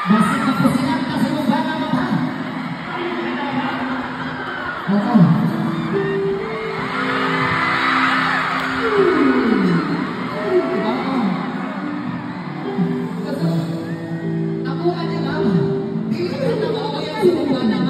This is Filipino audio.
Basta kapusinan kasi mo ba naman ha? Oo. Ako ka niya ma'am. Dili ka na ako yan sa mga